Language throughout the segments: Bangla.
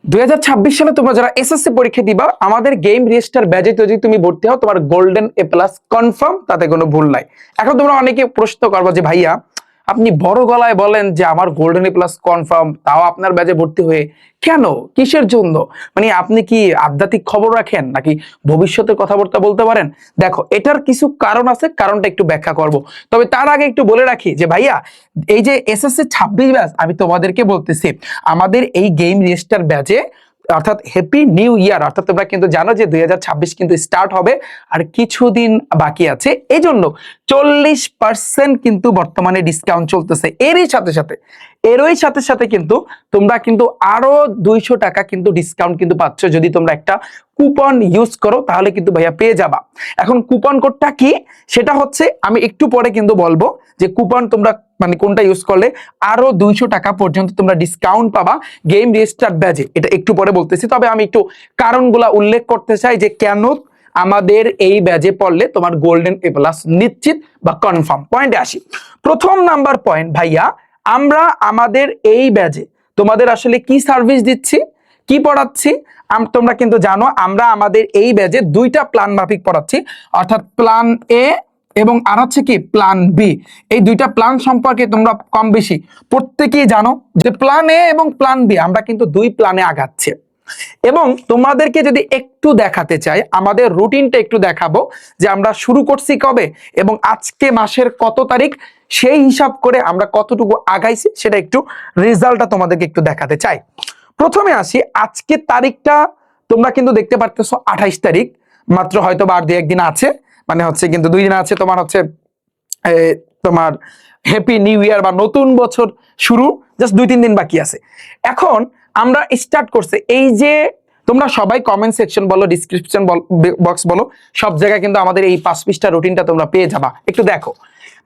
2026 সালে তোমরা যারা এসএসসি পরীক্ষা দিবা আমাদের গেম রেজিস্টার ব্যাচে যদি তুমি ভর্তি হও তোমার গোল্ডেন এ প্লাস কনফার্ম, তাতে কোনো ভুল নাই। এখন তোমরা অনেকে প্রশ্ন করবা যে ভাইয়া আপনি বড় গলায় বলেন যে আমার গোল্ডেন এ প্লাস কনফার্ম, তাও আপনার ব্যাচে ভর্তি হয়ে কেন, কিসের জন্য? মানে আপনি কি আধ্যাত্মিক খবর রাখেন নাকি ভবিষ্যতের কথাবার্তা বলতে পারেন? দেখো, এটার কিছু কারণ আছে, কারণটা একটু ব্যাখ্যা করব। তবে তার আগে একটু বলে রাখি যে ভাইয়া এই যে এসএসসি 26 ব্যাচ, আমি তোমাদেরকে বলতেছি আমাদের এই গেম রেজিস্টার ব্যাচে অর্থাৎ হ্যাপি নিউ ইয়ার, অর্থাৎ তোমরা কিন্তু জানো যে 2026 কিন্তু স্টার্ট হবে আর কিছুদিন বাকি আছে, এই জন্য 40% কিন্তু বর্তমানে ডিসকাউন্ট চলতেছে। এরই সাথে সাথে কিন্তু তোমরা কিন্তু আরো 200 টাকা কিন্তু ডিসকাউন্ট কিন্তু পাচ্ছ যদি তোমরা একটা কুপন ইউজ করো, তাহলে কিন্তু ভাইয়া পেয়ে যাবা। এখন কুপন কোডটা কি সেটা হচ্ছে আমি একটু পরে কিন্তু বলবো যে কুপন তোমরা মানে কোনটা ইউজ করলে আরো 200 টাকা পর্যন্ত তোমরা ডিসকাউন্ট পাবা গেম রেজিস্টার ব্যাচে, এটা একটু পরে বলতেছি। তবে আমি একটু কারণগুলা উল্লেখ করতে চাই যে কেন আমাদের এই ব্যাচে পড়লে তোমার গোল্ডেন এ প্লাস নিশ্চিত বা কনফার্ম। পয়েন্টে আসি। প্রথম নাম্বার পয়েন্ট ভাইয়া, আমরা আমাদের এই ব্যাচে তোমাদের আসলে কি সার্ভিস দিচ্ছি, কি পড়াচ্ছি। তোমরা কিন্তু জানো আমরা আমাদের এই ব্যাচে দুইটা প্ল্যান মাফিক পড়াচ্ছি, অর্থাৎ প্ল্যান এ এবং আর হচ্ছে কি প্ল্যান বি। এই দুইটা প্ল্যান সম্পর্কে তোমরা কম বেশি প্রত্যেকেই জানো যে প্ল্যান এ এবং প্ল্যান বি আমরা কিন্তু দুই প্ল্যানে আগাচ্ছি। এবং তোমাদেরকে যদি একটু দেখাতে চাই, আমাদের রুটিনটা একটু দেখাবো যে আমরা শুরু করছি কবে এবং আজকে মাসের কত তারিখ, সেই হিসাব করে আমরা কতটুকু আগাইছি সেটা একটু রেজাল্টটা তোমাদেরকে একটু দেখাতে চাই। প্রথমে আসি, আজকের তারিখটা তোমরা কিন্তু দেখতে পারতেছো 28 তারিখ, মাত্র হয়তো বা আর 2-1 দিন আছে, মানে হচ্ছে কিন্তু 2 দিন আছে তোমার হচ্ছে তোমার হ্যাপি নিউ ইয়ার বা নতুন বছর শুরু, জাস্ট 2-3 দিন বাকি আছে। এখন আমরা স্টার্ট করছে, এই যে তোমরা সবাই কমেন্ট সেকশন বলো, ডিসক্রিপশন বক্স বলো, সব জায়গায় কিন্তু আমাদের এই 5 পৃষ্ঠা রুটিনটা তোমরা পেয়ে যাবা। একটু দেখো,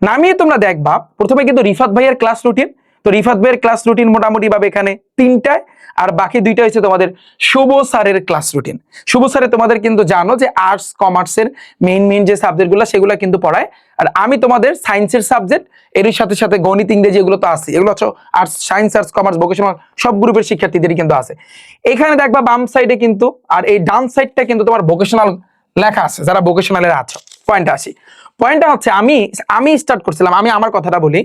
নামিয়ে তোমরা দেখবা প্রথমে কিন্তু রিফাত ভাইয়ের ক্লাস রুটিন। তো রিফাত ভাইয়ের ক্লাস রুটিন মোটামুটি ভাবে এখানে 3টায়, আর বাকি 2টা হচ্ছে তোমাদের শুভ স্যারের ক্লাস রুটিন। শুভ স্যারে তোমাদের কিন্তু জানো যে আর্টস কমার্সের মেইন যে সাবজেক্টগুলো সেগুলো কিন্তু পড়ায়, আর আমি তোমাদের সায়েন্সের সাবজেক্ট এরই সাথে সাথে গণিত ইংরেজি এগুলো তো আছে, এগুলো হচ্ছে arts science arts commerce vocational সব গ্রুপের শিক্ষার্থীদেরই কিন্তু আছে। এখানে দেখবা বাম সাইডে কিন্তু, আর এই ডান সাইডটা কিন্তু তোমার ভোকেশনাল লেখা আছে, যারা ভোকেশনালের আছো। পয়েন্টটা আসি, পয়েন্টটা হচ্ছে আমি স্টার্ট করছিলাম, আমি আমার কথাটা বলি,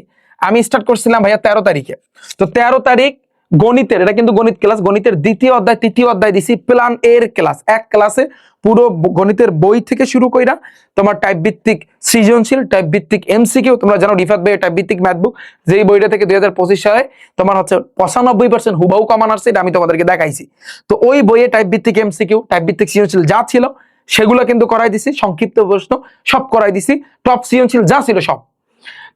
আমি স্টার্ট করছিলাম ভাইয়া 13 তারিখে। তো 13 তারিখ গণিতের, এটা কিন্তু গণিত ক্লাস, গণিতের 2য় অধ্যায় 3য় অধ্যায় দিছি প্ল্যান এর ক্লাস। এক ক্লাসে পুরো গণিতের বই থেকে শুরু কইরা তোমার টাইপ ভিত্তিক সৃজনশীল, টাইপ ভিত্তিক এমসিকিউ, তোমরা জানো রিফাত ভাই টাইপ ভিত্তিক ম্যাথ বুক, যেই বইটা থেকে 2025 সালে তোমার হচ্ছে 95% হুবাহু কমান আসছে, এটা আমি তোমাদেরকে দেখাইছি। তো ওই বইয়ে টাইপ ভিত্তিক এমসিকিউ, টাইপ ভিত্তিক সৃজনশীল যা ছিল সেগুলো কিন্তু করাই দিছি, সংক্ষিপ্ত প্রশ্ন সব করাই দিছি, টপ সৃজনশীল যা ছিল সব।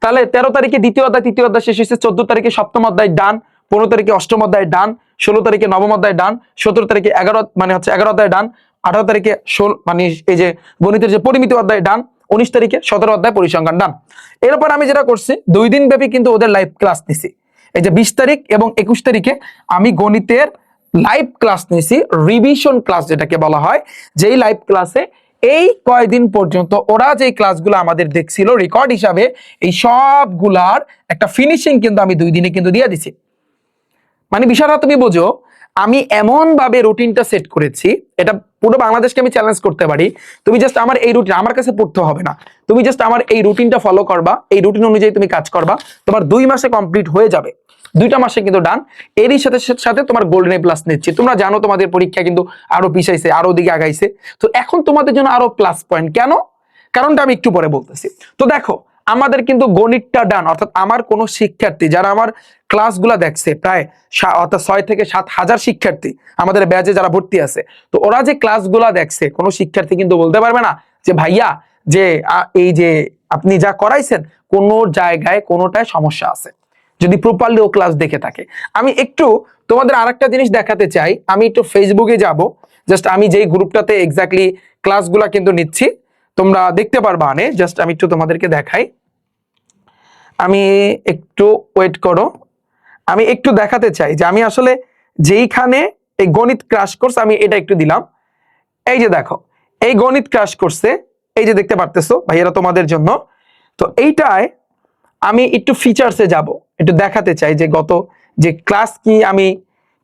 তাহলে 13 তারিখে 2য় অধ্যায় 3য় অধ্যায় শেষ হয়েছে, 14 তারিখে 7ম অধ্যায় ডান, 15 তারিখে 8ম অধ্যায় ডান, 16 তারিখে 9ম অধ্যায় ডান, 17 তারিখে 11 মানে হচ্ছে 11 অধ্যায় ডান, 18 তারিখে মানে এই যে গণিতের যে পরিমিতি অধ্যায় ডান, 19 তারিখে 17 অধ্যায় পরিসংখ্যান ডান। এরপর আমি যেটা করছি 2 দিন ব্যাপী কিন্তু ওদের লাইভ ক্লাস নিছি। এই যে 20 তারিখ এবং 21 তারিখে আমি গণিতের লাইভ ক্লাস নিছি, রিভিশন ক্লাস যেটাকে বলা হয়, যেই লাইভ ক্লাসে এই কয়দিন পর্যন্ত ওরা যে ক্লাসগুলো আমাদের দেখছিল রেকর্ড হিসাবে, এই সবগুলার একটা ফিনিশিং কিন্তু আমি 2 দিনে কিন্তু দিয়ে দিছি। মানে বিষয়টা তুমি বোঝো, আমি এমন ভাবে রুটিনটা সেট করেছি, এটা পুরো বাংলাদেশকে আমি চ্যালেঞ্জ করতে পারি। তুমি জাস্ট আমার এই রুটিন, আমার কাছে পড়তে হবে না, তুমি জাস্ট আমার এই রুটিনটা ফলো করবা, এই রুটিন অনুযায়ী তুমি কাজ করবা, তোমার 2 মাসে কমপ্লিট হয়ে যাবে। 2টা মাসে কিন্তু ডান। এরই সাথে সাথে তোমার গোল্ডেন এ প্লাস নিচ্ছি। তোমরা জানো তোমাদের পরীক্ষা কিন্তু আরো পিছাইছে, আরো দিকে আগাইছে। তো এখন তোমাদের জন্য আরো প্লাস পয়েন্ট। কেন? কারণটা আমি একটু পরে বলতেছি। তো দেখো, আমাদের কিন্তু গণিতটা ডান, অর্থাৎ আমার কোন শিক্ষার্থী যারা আমার ক্লাসগুলা দেখছে, প্রায় অর্থাৎ 6 থেকে 7 হাজার শিক্ষার্থী আমাদের ব্যাচে যারা ভর্তি আছে, তো ওরা যে ক্লাসগুলা দেখছে, কোনো শিক্ষার্থী কিন্তু বলতে পারবে না যে ভাইয়া যে এই যে আপনি যা করাইছেন কোন জায়গায় কোনোটায় সমস্যা আছে, যদি প্রপারলি ও ক্লাস দেখে থাকে। আমি একটু তোমাদের আরেকটা জিনিস দেখাতে চাই, আমি একটু ফেসবুকে যাব, জাস্ট আমি যেই গ্রুপটাতে এক্স্যাক্টলি ক্লাসগুলা কিন্তু নিচ্ছি তোমরা দেখতে পারবা। জাস্ট আমি একটু তোমাদেরকে দেখাই, আমি একটু ওয়েট করো, আমি একটু দেখাতে চাই যে আমি আসলে যেইখানে এই গণিত ক্রাশ কোর্স আমি এটা একটু দিলাম। এই যে দেখো, এই গণিত ক্রাশ কোর্সে এই যে দেখতে পারতেছো ভাইয়েরা তোমাদের জন্য। তো এইটায় আমি একটু ফিচার্সে যাব, একটু দেখাতে চাই যে গত যে ক্লাস কি আমি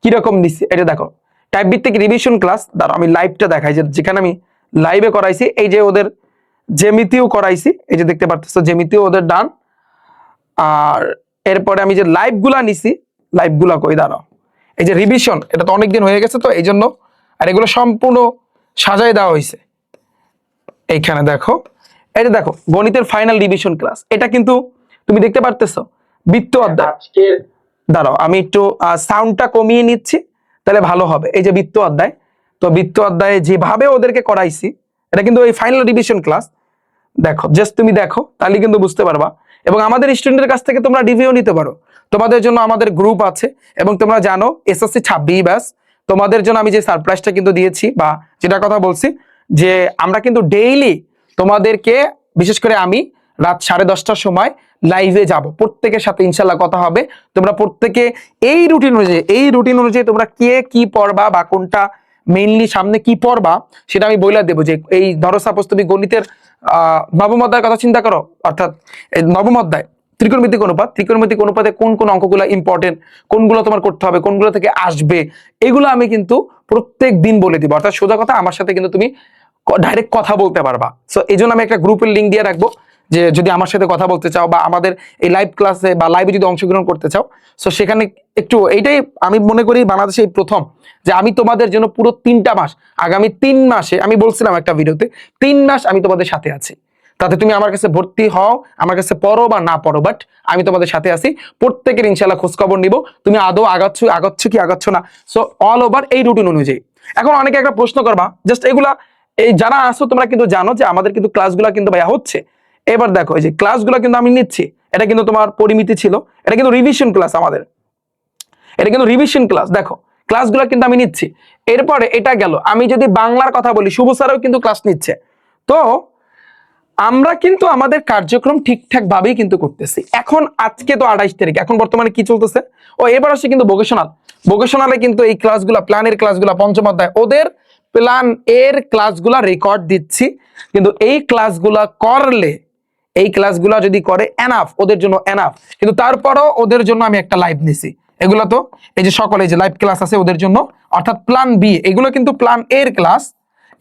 কিরকম নিচ্ছি। এটা দেখো, টাইপ ভিত্তিক রিভিশন ক্লাস। দাঁড়াও আমি লাইভটা দেখাই, যেখানে আমি লাইভে করাইছি, এই যে ওদের জ্যামিতিও করাইছি, এই যে দেখতে পাচ্ছ জ্যামিতিও ওদের ডান। আর এরপরে আমি যে লাইভগুলা নিছি, লাইভগুলা কই, দাঁড়াও, এই যে রিভিশন, এটা তো অনেকদিন হয়ে গেছে তো এই জন্য, আর এগুলো সম্পূর্ণ সাজাই দেওয়া হয়েছে। এইখানে দেখো, এই যে দেখো গণিতের ফাইনাল রিভিশন ক্লাস, এটা কিন্তু তুমি দেখতে পারতেছো বৃত্ত অধ্যায়। দাঁড়াও আমি একটু সাউন্ডটা কমিয়ে নিচ্ছি, তাহলে ভালো হবে। এই যে বৃত্ত অধ্যায়, তো বৃত্ত অধ্যায়ে যেভাবে ওদেরকে করাইছি, এটা কিন্তু এই ফাইনাল রিভিশন ক্লাস। দেখো জাস্ট তুমি দেখো, তাহলে কিন্তু বুঝতে পারবা। এবং আমাদের স্টুডেন্টের কাছ থেকে তোমরা রিভিউ নিতে পারো, তোমাদের জন্য আমাদের গ্রুপ আছে। এবং তোমরা জানো এসএসসি 26 ব্যাচ, তোমাদের জন্য আমি যে সারপ্রাইজটা কিন্তু দিয়েছি, বা যেটা কথা বলছি, যে আমরা কিন্তু ডেইলি তোমাদেরকে, বিশেষ করে আমি রাত 10:30টার সময় লাইভে যাব, প্রত্যেকের সাথে ইনশাল্লাহ কথা হবে। তোমরা প্রত্যেকে এই রুটিন অনুযায়ী তোমরা কে কি পড়বা বা কোনটা মেইনলি সামনে কি পড়বা সেটা আমি বইলা দেবো। যে এই ধরো সাপোজ তুমি গণিতের নবম অধ্যায়ের কথা চিন্তা করো, অর্থাৎ নবম অধ্যায় ত্রিকোণমিতিক অনুপাতে কোন কোন অঙ্কগুলো ইম্পর্টেন্ট, কোনগুলো তোমার করতে হবে, কোনগুলো থেকে আসবে, এগুলো আমি কিন্তু প্রত্যেক দিন বলে দিব। অর্থাৎ সোজা কথা, আমার সাথে কিন্তু তুমি ডাইরেক্ট কথা বলতে পারবা। সো এই জন্য আমি একটা গ্রুপের লিঙ্ক দিয়ে রাখবো, যে যদি আমার সাথে কথা বলতে চাও বা আমাদের এই লাইভ ক্লাসে বা লাইভে যদি অংশগ্রহণ করতে চাও, সো সেখানে একটু, এইটাই আমি মনে করি বাংলাদেশে এই প্রথম যে আমি তোমাদের জন্য পুরো 3টা মাস, আগামী 3 মাসে, আমি বলছিলাম একটা ভিডিওতে, 3 মাস আমি তোমাদের সাথে আছি। তাতে তুমি আমার কাছে ভর্তি হও, আমার কাছে পড়ো বা না পড়ো, বাট আমি তোমাদের সাথে আছি। প্রত্যেকের ইনশাল্লাহ খোঁজ খবর নিব, তুমি আদৌ আগাচ্ছ না। সো অল ওভার এই রুটিন অনুযায়ী। এখন অনেকে একটা প্রশ্ন করবা, জাস্ট এগুলা, এই যারা আসো তোমরা কিন্তু জানো যে আমাদের কিন্তু ক্লাসগুলো কিন্তু ভাইয়া হচ্ছে। এবার দেখো এই যে ক্লাসগুলো কিন্তু আমি নিচ্ছি, এটা কিন্তু তোমার পরিমিতি ছিল, এটা কিন্তু রিভিশন ক্লাস আমাদের, এটা কিন্তু রিভিশন ক্লাস। দেখো ক্লাসগুলো কিন্তু আমি নিচ্ছি। এরপরে এটা গেল, আমি যদি বাংলার কথা বলি, শুভ স্যারও কিন্তু ক্লাস নিচ্ছে। তো আমরা কিন্তু আমাদের কার্যক্রম ঠিকঠাক ভাবেই কিন্তু করতেছি। এখন আজকে তো 28 তারিখ, এখন বর্তমানে কি চলতেছে, ও এবার আসছে কিন্তু ভোকেশনালে কিন্তু এই ক্লাসগুলা, প্ল্যানের ক্লাসগুলা, পঞ্চম অধ্যায় ওদের প্ল্যান এর ক্লাসগুলা রেকর্ড দিচ্ছি। কিন্তু এই ক্লাসগুলা করলে, এই ক্লাসগুলা যদি করে এনাফ, ওদের জন্য এনাফ। কিন্তু তারপরও ওদের জন্য আমি একটা লাইভ নিছি। এগুলো তো এই যে সকলে যে লাইভ ক্লাস আছে ওদের জন্য, অর্থাৎ প্ল্যান বি, এগুলো কিন্তু প্ল্যান এর ক্লাস,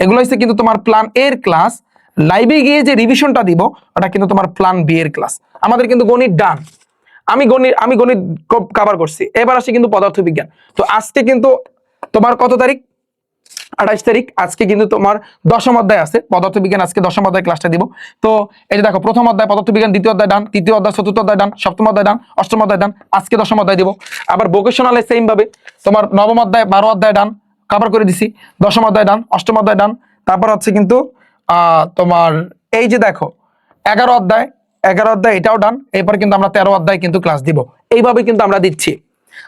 এগুলো হচ্ছে কিন্তু তোমার প্ল্যান এর ক্লাস। লাইভে গিয়ে যে রিভিশনটা দিব, ওটা কিন্তু তোমার প্ল্যান বি এর ক্লাস। আমাদের কিন্তু গণিত ডান, আমি গণিত কভার করছি। এবার আসি কিন্তু পদার্থবিজ্ঞান। তো আজকে কিন্তু তোমার কত তারিখ, 28 তারিখ, আজকে কিন্তু তোমার 10ম অধ্যায় আছে পদার্থবিজ্ঞান, আজকে 10ম অধ্যায় ক্লাসটা দিব। তো এই যে দেখো, প্রথম অধ্যায় পদার্থবিজ্ঞান, দ্বিতীয় অধ্যায় ডান, তৃতীয় অধ্যায়, চতুর্থ অধ্যায় ডান, সপ্তম অধ্যায় ডান, অষ্টম অধ্যায় ডান, আজকে 10ম অধ্যায় দিব। আবার ভোকেশনালে সেম ভাবে তোমার নবম অধ্যায়, 12 অধ্যায় ডান, কভার করে দিছি, 10ম অধ্যায় ডান, অষ্টম অধ্যায় ডান। তারপর হচ্ছে কিন্তু তোমার এই যে দেখো 11 অধ্যায় এটাও ডান। এরপর কিন্তু আমরা 13 অধ্যায় কিন্তু ক্লাস দিব। এইভাবে কিন্তু আমরা দিচ্ছি,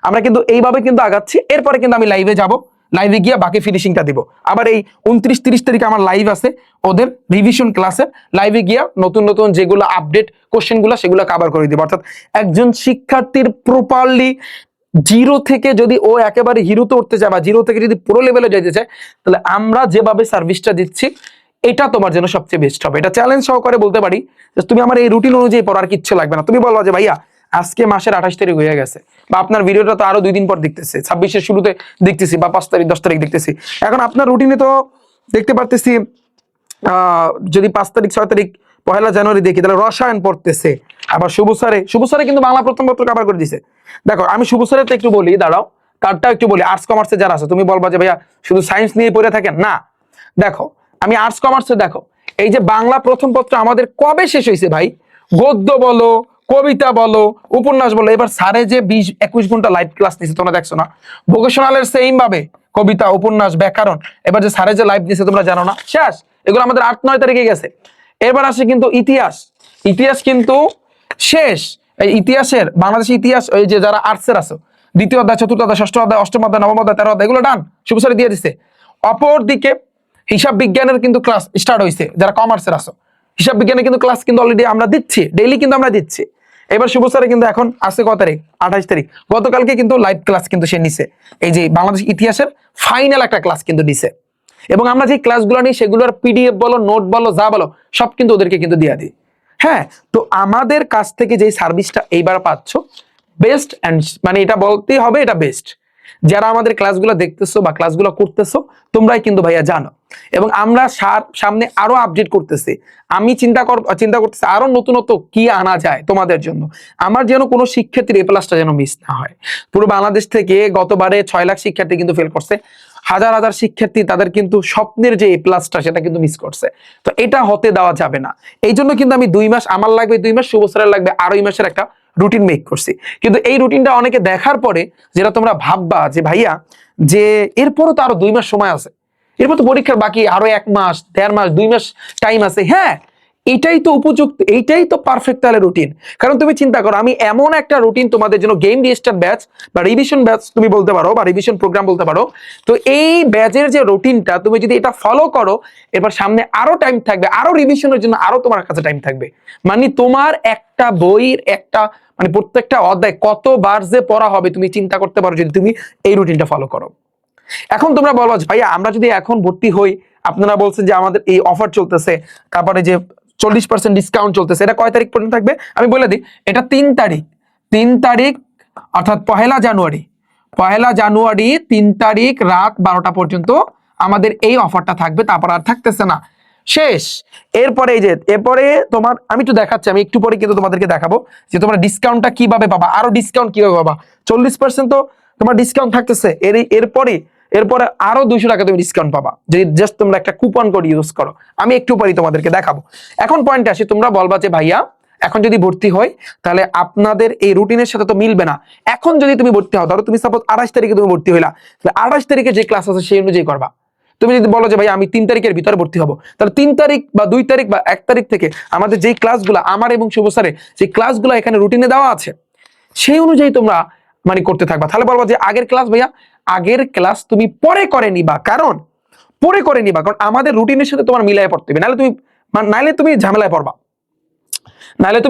আমরা কিন্তু এইভাবে কিন্তু আগাচ্ছি। এরপরে কিন্তু আমি লাইভে যাব, লাইভে গিয়ে বাকি ফিনিশিংটা দিব। আবার এই 29-30 তারিখে আমার লাইভ আছে ওদের রিভিশন ক্লাসে, লাইভে গিয়া নতুন নতুন যেগুলো আপডেট কোশ্চেনগুলো সেগুলো কভার করে দিব। অর্থাৎ একজন শিক্ষার্থীর প্রপারলি জিরো থেকে যদি ও একেবারে হিরোতে উঠতে চায়, বা জিরো থেকে যদি পুরো লেভেলে যেতে চায়, তাহলে আমরা যেভাবে সার্ভিসটা দিচ্ছি এটা তোমার জন্য সবচেয়ে বেস্ট হবে। এটা চ্যালেঞ্জ সহকারে বলতে পারি যে তুমি আমার এই রুটিন অনুযায়ী পড়ার কিচ্ছু লাগবে না। তুমি বলবা যে ভাইয়া আজকে মাসের 28 তারিখ হয়ে গেছে, বা আপনার ভিডিওটা তো আরো 2 দিন পর দেখতেছি, 26-এর শুরুতে দেখতেছি, বা 5 তারিখ 10 তারিখ দেখতেছি। এখন আপনার রুটিনে তো দেখতে পারতেছি যদি 5 তারিখ 6 তারিখ 1 জানুয়ারি দেখি, তাহলে রসায়ন পড়তেছে। আবার শুভ স্যারে কিন্তু বাংলা প্রথম পত্র কভার করে দিছে। দেখো আমি শুভ স্যারের তো একটু বলি, দাঁড়াও তারটা একটু বলি। আর্টস কমার্সে যারা আছে, তুমি বলবা যে ভাইয়া শুধু সায়েন্স নিয়ে পড়ে থাকেন না। দেখো আমি আর্টস কমার্সে, দেখো এই যে বাংলা প্রথম পত্র আমাদের কবে শেষ হয়েছে ভাই, গদ্য বলো, কবিতা বলো, উপন্যাস বলো। এবার স্যারে যে 20-21 ঘন্টা লাইভ ক্লাস নিছে, তোমরা দেখছো না। ভোকেশনালের সেম ভাবে কবিতা, উপন্যাস, ব্যাকরণ, এবার যে স্যারে যে লাইভ দিছে তোমরা জানো না, শেষ। এগুলো আমাদের 8-9 তারিখে গেছে। এবার আসে কিন্তু ইতিহাস কিন্তু শেষ। এই ইতিহাসের, বাংলাদেশের ইতিহাস, ওই যে যারা আর্টসের আছো, দ্বিতীয় অধ্যায়, চতুর্থ অধ্যায়, ষষ্ঠ অধ্যায়, অষ্টম অধ্যায়, নবম অধ্যায়, 13 অধ্যায়, এগুলো ডান, শুভ স্যারে দিয়ে দিচ্ছে। অপর দিকে হিসাব বিজ্ঞানের কিন্তু ক্লাস স্টার্ট হয়েছে, যারা কমার্সের আছো, হিসাব বিজ্ঞানের কিন্তু ক্লাস কিন্তু অলরেডি আমরা দিচ্ছি, ডেইলি কিন্তু আমরা দিচ্ছি। এবার শুভ স্যারে কিন্তু এখন আছে কত তারিখ, 28 তারিখ, গতকালকে কিন্তু লাইভ ক্লাস কিন্তু সে নিছে। এই যে বাংলাদেশ ইতিহাসের ফাইনাল একটা ক্লাস কিন্তু দিছে। এবং আমরা যে ক্লাসগুলো নিই সেগুলোর পিডিএফ বলো, নোট বলো, যা বলো সব কিন্তু ওদেরকে কিন্তু দিয়ে দিই। হ্যাঁ, তো আমাদের কাছ থেকে যে সার্ভিসটা এইবার পাচ্ছ বেস্ট, অ্যান্ড মানে এটা বলতেই হবে এটা বেস্ট। যারা আমাদের ক্লাসগুলো দেখতেছো বা ক্লাসগুলো করতেছো তোমরাই কিন্তু ভাইয়া জানো, এবং আমরা সামনে আরো আপডেট করতেছি। আমি চিন্তা করতেছি আরো নতুনত্ব কি আনা যায় তোমাদের জন্য, আমার যেন কোনো শিক্ষার্থীর এ প্লাসটা যেন মিস না হয়। পুরো বাংলাদেশ থেকে গতবারে 6 লাখ শিক্ষার্থী কিন্তু ফেল করছে, হাজার হাজার শিক্ষার্থী তাদের কিন্তু স্বপ্নের যে এ প্লাসটা সেটা কিন্তু মিস করছে। তো এটা হতে দেওয়া যাবে না। এই জন্য কিন্তু আমি 2 মাস, আমার লাগবে 2 মাস, শুভ স্যারের লাগবে 2.5 মাসের একটা রুটিন মেক করছি। কিন্তু এই রুটিনটা অনেকে দেখার পরে যেটা তোমরা ভাববা যে ভাইয়া যে এরপরও তো আরো 2 মাস সময় আছে, এরপর তো পরীক্ষার বাকি আরো 1 মাস, 1.5 মাস, 2 মাস টাইম আছে। হ্যাঁ, এটাই তো উপযুক্ত, এইটাই তো পারফেক্ট তাহলে রুটিন। কারণ তুমি চিন্তা করো, আমি এমন একটা রুটিন তোমাদের জন্য, গেম রেজিস্টার ব্যাচ বা রিভিশন ব্যাচ তুমি বলতে পারো, বা রিভিশন প্রোগ্রাম বলতে পারো। তো এই ব্যাচের যে রুটিনটা তুমি যদি এটা ফলো করো, এরপর সামনে আরো টাইম থাকবে, আরো রিভিশনের জন্য আরো তোমার কাছে টাইম থাকবে। মানে তোমার একটা বইয়ের একটা মানে প্রত্যেকটা অধ্যায় কতবার যে পড়া হবে তুমি চিন্তা করতে পারো যদি তুমি এই রুটিনটা ফলো করো। এখন তোমরা বলো ভাইয়া আমরা যদি এখন ভর্তি হই, আপনারা বলছেন যে আমাদের এই অফার চলতেছে, তারপরে যে 40% ডিসকাউন্ট চলতেছে, এটা কয় তারিখ পর্যন্ত থাকবে আমি বলে দিই। এটা 3 তারিখ অর্থাৎ 1 জানুয়ারি 3 তারিখ রাত 12টা পর্যন্ত আমাদের এই অফারটা থাকবে, তারপর আর থাকতেছে না, শেষ। এরপরে এই যে এরপরে তোমার আমি একটু দেখাচ্ছি, আমি একটু পরে কিন্তু তোমাদেরকে দেখাবো যে তোমরা ডিসকাউন্টটা কিভাবে পাবা, আরো ডিসকাউন্ট কিভাবে পাবা। 40% তো তোমার ডিসকাউন্ট থাকতেছে, এরপরে আরো 200 টাকা তুমি ডিসকাউন্ট পাবা যদি জাস্ট তোমরা একটা কুপন কোড ইউজ করো। আমি একটু পরেই তোমাদেরকে দেখাবো। এখন পয়েন্টে আসি, তোমরা বলবা যে ভাইয়া এখন যদি ভর্তি হয় তাহলে আপনাদের এই রুটিনের সাথে তো মিলবে না। এখন যদি তুমি ভর্তি হও, ধরো তুমি সাপোজ 28 তারিখে তুমি ভর্তি হইলা, তাহলে 28 তারিখে যে ক্লাস আছে সেই অনুযায়ী করবা। তুমি যদি বলো যে ভাই আমি 3 তারিখের ভিতরে ভর্তি হবো, তাহলে 3 তারিখ বা 2 তারিখ বা 1 তারিখ থেকে আমাদের যেই ক্লাসগুলো, আমার এবং শুভ স্যারের যে ক্লাসগুলো এখানে রুটিনে দেওয়া আছে সেই অনুযায়ী তোমরা মানে করতে থাকবা। তাহলে বলবো যে আগের ক্লাস ভাইয়া, আগের ক্লাস তুমি পরে করে নিবা, কারণ আমাদের রুটিনের সাথে তোমার মিলাই পড়তে হবে, নাহলে তুমি ঝামেলায় পড়বা,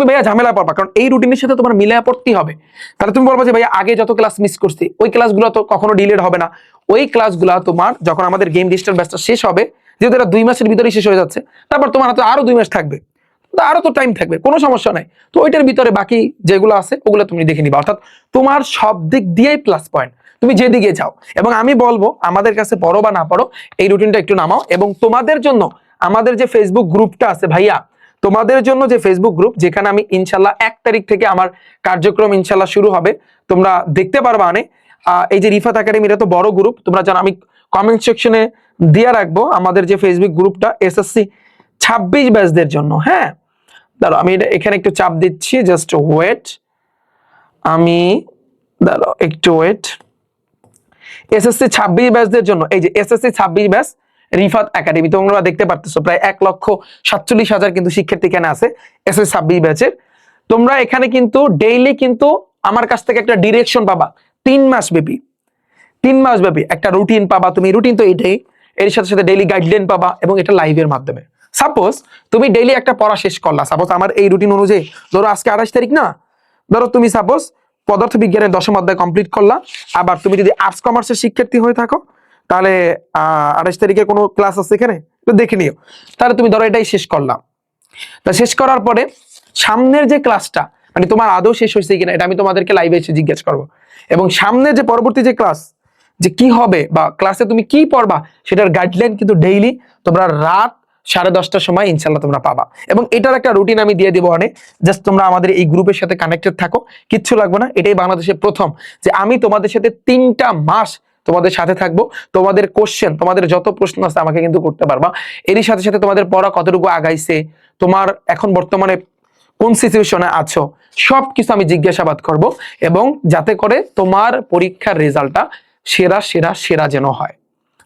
ভাইয়া ঝামেলায় পড়বা, কারণ এই রুটিনের সাথে তোমার মিলাই পড়তে হবে। তাহলে তুমি বলবা যে ভাইয়া আগে যত ক্লাস মিস করছি ওই ক্লাসগুলো তো কখনো ডিলেট হবে না, ওই ক্লাসগুলো তোমার যখন আমাদের গেম রেজিস্টার ব্যাচটা শেষ হবে, যেহেতু এটা 2 মাসের ভিতরেই শেষ হয়ে যাচ্ছে, তারপর তোমার হাতে আরো 2 মাস থাকবে, আরো তো টাইম থাকবে, কোনো সমস্যা নাই। তো ওইটার ভিতরে বাকি যেগুলো আছে ওগুলো তুমি দেখে নিবা, অর্থাৎ তোমার সব দিক দিয়েই প্লাস পয়েন্ট, তুমি যেদিকে যাও। এবং আমি বলবো আমাদের কাছে পড়ো বা না পড়ো এই রুটিনটা একটু নামাও, এবং তোমাদের জন্য আমাদের যে ফেসবুক গ্রুপটা আছে ভাইয়া, তোমাদের জন্য যে ফেসবুক গ্রুপ, যেখানে আমি ইনশাল্লাহ 1 তারিখ থেকে আমার কার্যক্রম ইনশাল্লাহ শুরু হবে, তোমরা দেখতে পারবা। এই যে রিফাত একাডেমি, এটা তো বড় গ্রুপ, তোমরা জানো, আমি কমেন্ট সেকশনে দিয়ে রাখবো আমাদের যে ফেসবুক গ্রুপটা এসএসসি 26 ব্যাচদের জন্য। হ্যাঁ, দাঁড়াও আমি এখানে একটু চাপ দিচ্ছি, জাস্ট ওয়েট, একটু ওয়েট। এসএসসি 26 ব্যাচদের জন্য এই যে এসএসসি 26 ব্যাচ রিফাত একাডেমি, তোমরা দেখতে পারতেছো প্রায় 1,47,000 কিন্তু শিক্ষার্থী এখানে আছে এসএসসি 26 ব্যাচের। তোমরা এখানে কিন্তু ডেইলি কিন্তু আমার কাছ থেকে একটা ডিরেকশন পাবা, 3 মাস ব্যাপী একটা রুটিন পাবা। তুমি রুটিন তো এটাই, এর সাথে সাথে ডেইলি গাইডলাইন পাবা, এবং এটা লাইভের মাধ্যমে। সাপোজ তুমি ডেইলি একটা পড়া শেষ করলা, সাপোজ আমার এই রুটিন অনুযায়ী, ধরো আজকে 28 তারিখ না, ধরো তুমি সাপোজ পদার্থ বিজ্ঞানের 10ম অধ্যায় কমপ্লিট করলা। আবার তুমি যদি আর্টস কমার্সের শিক্ষার্থী হয়ে থাকো, তাহলে 28 তারিখে কোনো ক্লাস আছে এখানে, তো দেখে নিও। তাহলে তুমি ধরো এটাই শেষ করলাম, তা শেষ করার পরে সামনের যে ক্লাসটা, মানে তোমার আদৌ শেষ হয়েছে কিনা এটা আমি তোমাদেরকে লাইভে এসে জিজ্ঞেস করবো। এবং সামনে যে পরবর্তী যে ক্লাস যে কি হবে বা ক্লাসে তুমি কি পড়বা সেটার গাইডলাইন কিন্তু ডেইলি তোমরা রাত 10:30টার সময় ইনশাল্লাহ তোমরা পাবা। এবং এটার একটা রুটিন আমি দিয়ে দিব অনেক, জাস্ট তোমরা আমাদের এই গ্রুপের সাথে কানেক্টেড থাকো, কিচ্ছু লাগবে না। এটাই বাংলাদেশের প্রথম যে আমি তোমাদের সাথে 3টা মাস তোমাদের সাথে থাকবো। তোমাদের কোশ্চেন, তোমাদের যত প্রশ্ন আছে আমাকে কিন্তু করতে পারবা। এরই সাথে সাথে তোমাদের পড়া কতটুকু আগাইছে, তোমার এখন বর্তমানে কোন সিচুয়েশনে আছো, সবকিছু আমি জিজ্ঞাসাবাদ করব, এবং যাতে করে তোমার পরীক্ষার রেজাল্টটা সেরা সেরা সেরা যেন হয়।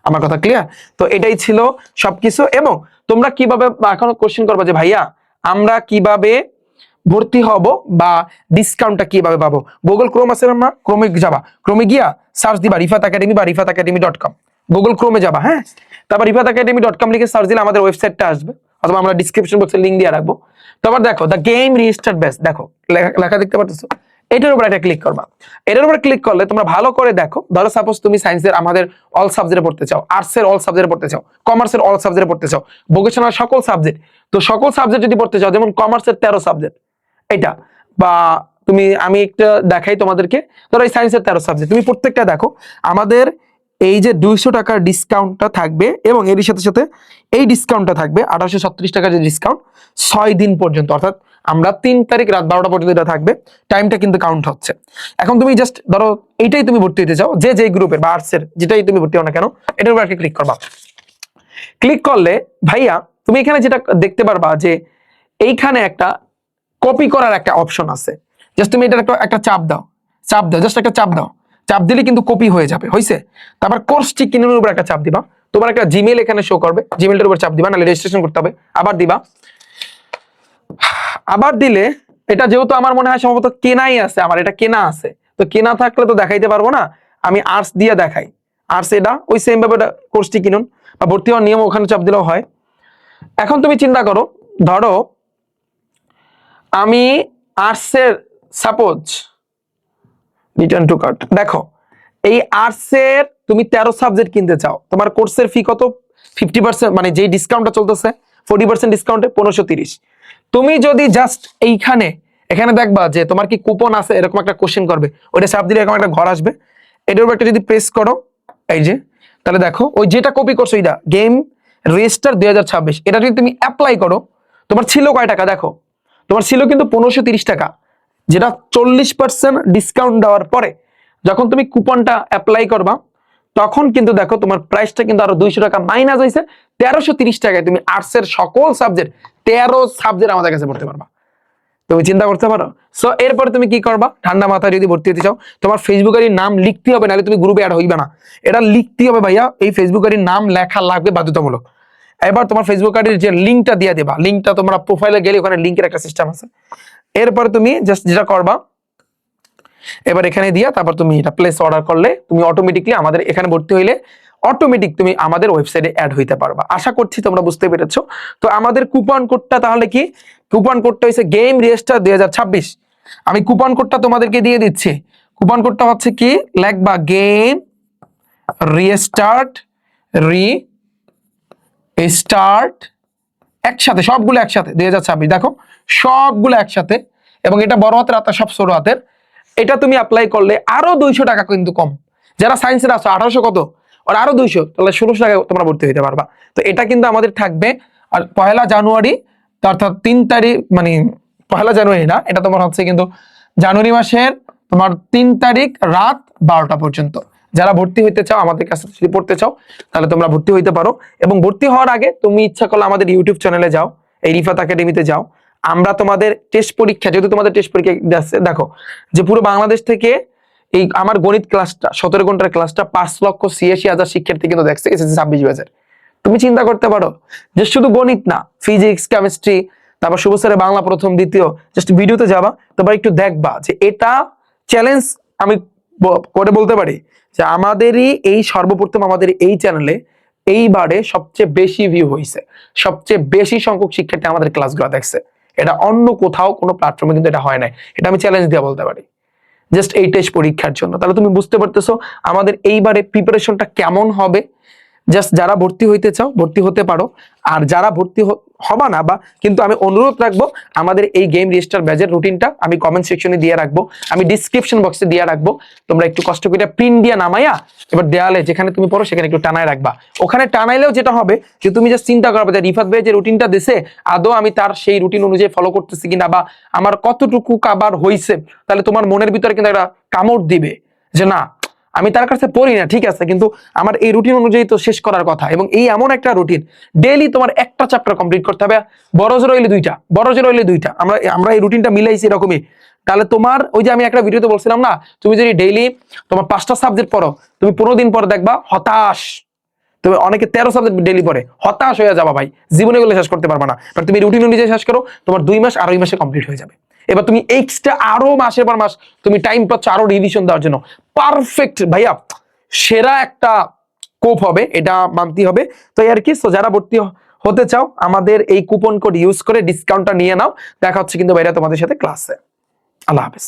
আমার কথা ক্লিয়ার? তো এটাই ছিল সবকিছু। এবং তোমরা কিভাবে এখনো কোশ্চেন করবে যে ভাইয়া আমরা কিভাবে ভর্তি হব বা ডিসকাউন্টটা কিভাবে পাবো। গুগল ক্রোম আছে না, ক্রোমে যাবা, ক্রোমে গিয়া সার্চ দিবা রিফাত একাডেমি বা rifatacademy.com, গুগল ক্রোমে যাবা। হ্যাঁ, তারপর rifatacademy.com লিখে সার্চ দিলে আমাদের ওয়েবসাইটটা আসবে, অথবা আমরা ডিসক্রিপশন বক্সে লিংক দিয়ে রাখবো। তারপর দেখো দ্য গেম রেজিস্টার্ড ব্যাচ, দেখো লেখা দেখতে পাচ্ছ, এটার উপর একটা ক্লিক করবা। এটার উপর ক্লিক করলে তোমরা ভালো করে দেখো, ধরো সাপোজ তুমি সায়েন্সের আমাদের অল সাবজেক্টে পড়তে চাও, আর্টসের অল সাবজেক্টে পড়তে চাও, কমার্সের অল সাবজেক্টে পড়তে চাও, ভোকেশনাল সকল সাবজেক্ট, তো সকল সাবজেক্ট যদি পড়তে চাও, যেমন কমার্সের 13 সাবজেক্ট এটা, বা আমি একটা দেখাই তোমাদেরকে। ধরো এই সায়েন্সের 13 সাবজেক্ট, তুমি প্রত্যেকটা দেখো আমাদের এই যে 200 টাকার ডিসকাউন্টটা থাকবে এবং এর সাথে সাথে এই ডিসকাউন্টটা থাকবে 1836 টাকার যে ডিসকাউন্ট 6 দিন পর্যন্ত, অর্থাৎ আমরা 3 তারিখ রাত 12টা পর্যন্ত এটা থাকবে, টাইমটা কিন্তু কাউন্ট হচ্ছে। এখন তুমি জাস্ট ধরো এইটাই তুমি ভর্তি হতে চাও, যে গ্রুপের বা আর্টসের যেটাই তুমি ভর্তি হও না কেন, এটার উপর ক্লিক করবা। ক্লিক করলে ভাইয়া তুমি এখানে যেটা দেখতে পারবা যে এইখানে একটা কপি করার একটা অপশন আছে। জাস্ট তুমি এটার একটা চাপ দাও, জাস্ট একটা চাপ দাও, চাপ দিলে কিন্তু কপি হয়ে যাবে, হয়েছে? তারপর কোর্স চিহ্নের উপর একটা চাপ দিবা, তোমার একটা জিমেইল এখানে শো করবে, জিমেইলটার উপর চাপ দিবা, নাহলে রেজিস্ট্রেশন করতে হবে, আবার দিবা। আবার দিলে এটা যেহেতু আমার মনে হয় সম্ভবত কেনাই আছে, আমার এটা কেনা আছে, তো কেনা থাকলে তো দেখাইতে পারবো না, আমি আর্টস দিয়ে দেখাই। আর্টস এটা ওই সেম ভাবে কোর্সটি কিনুন বা ভর্তি হওয়ার নিয়ম ওখানে চাপ দিলেও হয়। এখন তুমি চিন্তা করো, ধরো আমি আর্টসের সাপোজ রিটার্ন টু কার্ট, দেখো এই আর্টসের তুমি 13 সাবজেক্ট কিনতে চাও, তোমার কোর্সের ফি কত? 50%, মানে যেই ডিসকাউন্টটা চলতেছে 40% ডিসকাউন্টে 1530। তুমি যদি জাস্ট এখানে দেখবা যে তোমার কি কুপন আছে, এরকম একটা কোশ্চেন করবে, ওইটা চাপ দিলে এরকম একটা ঘর আসবে, এটার উপর একটা যদি প্রেস করো, এই যে তাহলে দেখো ওই যেটা কপি করছো এটা গেম রেজিস্টার 2026, এটা যদি তুমি অ্যাপ্লাই করো, তোমার ছিল কয় টাকা দেখো, তোমার ছিল কিন্তু 1530 টাকা, যেটা 40% ডিসকাউন্ট দেওয়ার পরে যখন তুমি কুপনটা অ্যাপ্লাই করবা তখন কিন্তু দেখো তোমার প্রাইসটা কিন্তু আরো 200 টাকা মাইনাস হয়েছে, 1330 টাকায় তুমি আর্টসের সকল সাবজেক্ট 13 সাবজেক্ট আমাদের কাছে পড়তে পারবা। তুমি চিন্তা করতে পারো। সো এরপরে তুমি কি করবা, ঠান্ডা মাথায় যদি ভর্তি হতে চাও, তোমার ফেসবুক আইডির নাম লিখতে হবে, নাহলে তুমি গ্রুপে অ্যাড হইবে না, এটা লিখতে হবে ভাইয়া, এই ফেসবুক আইডির নাম লেখা লাগবে বাধ্যতামূলক। এবার তোমার ফেসবুক আইডির যে লিঙ্কটা দিয়ে দেবা, লিঙ্কটা তোমরা প্রোফাইলে গেলে ওখানে লিঙ্কের একটা সিস্টেম আছে, এরপরে তুমি জাস্ট যেটা করবা এবার এখানে দিয়া তারপর তুমি এটা প্লেস অর্ডার করলে তুমি অটোমেটিকলি আমাদের এখানে ভর্তি হইলে অটোমেটিক তুমি আমাদের ওয়েবসাইটে অ্যাড হইতে পারবা। আশা করছি তোমরা বুঝতে পেরেছো। তো আমাদের কুপন কোডটা তাহলে কি, কুপন কোডটা হচ্ছে গেম রেজিস্টার 2026। আমি কুপন কোডটা তোমাদেরকে দিয়ে দিচ্ছি। কুপন কোডটা হচ্ছে কি, লেখবা গেম রিস্টার্ট স্টার্ট একসাথে, সবগুলো একসাথে 2026, দেখো সবগুলো একসাথে, এবং এটা বড় হাতের আর সব ছোট হাতের। এটা তুমি অ্যাপ্লাই করলে আরো 200 টাকা কিন্তু কম, যারা সায়েন্সের আছো 1800 কত, আর আরো 200, তাহলে 1600 টাকা তোমরা ভর্তি হইতে পারবা। তো এটা কিন্তু আমাদের থাকবে আর 1 জানুয়ারি, অর্থাৎ 3 তারিখ, মানে 1 জানুয়ারি না, এটা তোমার হচ্ছে কিন্তু জানুয়ারি মাসের তোমার 3 তারিখ রাত 12টা পর্যন্ত। যারা ভর্তি হইতে চাও আমাদের কাছে যদি পড়তে চাও তাহলে তোমরা ভর্তি হইতে পারো, এবং ভর্তি হওয়ার আগে তুমি ইচ্ছা করলে আমাদের ইউটিউব চ্যানেলে যাও, এই রিফাত একাডেমিতে যাও। আমরা তোমাদের টেস্ট পরীক্ষা, যেহেতু তোমাদের টেস্ট পরীক্ষা দেখো যে পুরো বাংলাদেশ থেকে এই আমার গণিত ক্লাসটা 17 ঘন্টার ক্লাসটা 5,86,000 শিক্ষার্থী কিন্তু দেখছে এসএসসি 26 ব্যাচের। তুমি চিন্তা করতে পারো যে শুধু গণিত না, ফিজিক্স, কেমিস্ট্রি, তারপর শুভ স্যারের বাংলা প্রথম দ্বিতীয়, জাস্ট ভিডিওতে যাবা, তারপর একটু দেখবা যে এটা চ্যালেঞ্জ। আমি করে বলতে পারি যে আমাদেরই এই সর্বপ্রথম আমাদের এই চ্যানেলে এইবারে সবচেয়ে বেশি ভিউ হয়েছে, সবচেয়ে বেশি সংখ্যক শিক্ষার্থী আমাদের ক্লাসগুলো দেখছে। এটা অন্য কোথাও কোনো প্ল্যাটফর্মে কিন্তু এটা হয় নাই, এটা আমি চ্যালেঞ্জ দিয়ে বলতে পারি, জাস্ট এই টেস্ট পরীক্ষার জন্য। তাহলে তুমি বুঝতে পারতেছো আমাদের এইবারে প্রিপারেশনটা কেমন হবে। জাস্ট যারা ভর্তি হইতে চাও ভর্তি হতে পারো, আর যারা ভর্তি হবা না, বা কিন্তু আমি অনুরোধ রাখবো আমাদের এই গেম রেজিস্টার ব্যাচের রুটিনটা আমি কমেন্ট সেকশনে দিয়ে রাখবো, আমি ডিসক্রিপশন বক্সে দিয়ে রাখবো। তোমরা একটু কষ্ট করে প্রিন্ট দিয়ে নামাইয়া এবার দেয়ালে যেখানে তুমি পড়ো সেখানে একটু টানায় রাখবা। ওখানে টানাইলেও যেটা হবে যে তুমি জাস্ট চিন্তা করবে যে রিফাত ভাই যে রুটিনটা দিছে আদৌ আমি তার সেই রুটিন অনুযায়ী ফলো করতেছি কিনা, বা আমার কতটুকু কাবার হইছে। তাহলে তোমার মনের ভিতরে কিন্তু একটা কামড় দিবে যে না, আমি তার কাছে পড়ি না ঠিক আছে, কিন্তু আমার এই রুটিন অনুযায়ী তো শেষ করার কথা। এবং এই এমন একটা রুটিন, ডেইলি তোমার একটা চ্যাপ্টার কমপ্লিট করতে হবে, বড় জোর হইলে দুইটা। আমরা এই রুটিনটা মিলাইছি এরকমই। তাহলে তোমার ওই যে আমি একটা ভিডিওতে বলছিলাম না, তুমি যদি ডেইলি তোমার 5টা সাবজেক্ট পড়ো, তুমি 15 দিন পর দেখবা হতাশ। তুমি অনেকে 13 সাবজেক্ট ডেইলি পড়ে, হতাশ হয়ে যাবা ভাই, জীবনে গুলো শেষ করতে পারবা না। বাট তুমি রুটিন অনুযায়ী শেষ করো, তোমার 2 মাস 2.5 মাসে কমপ্লিট হয়ে যাবে। এবার তুমি এক্সট্রা আরো মাসের পর মাস তুমি টাইম পাচ্ছ আরো রিভিশন দেওয়ার জন্য। পারফেক্ট ভাইয়া, সেরা একটা কোপ হবে, এটা মানতে হবে। তো আর কি, সো যারা ভর্তি হতে চাও আমাদের এই কুপন কোড ইউজ করে ডিসকাউন্টটা নিয়ে নাও। দেখা হচ্ছে কিন্তু ভাইরা তোমাদের সাথে ক্লাসে। আল্লাহ হাফেজ।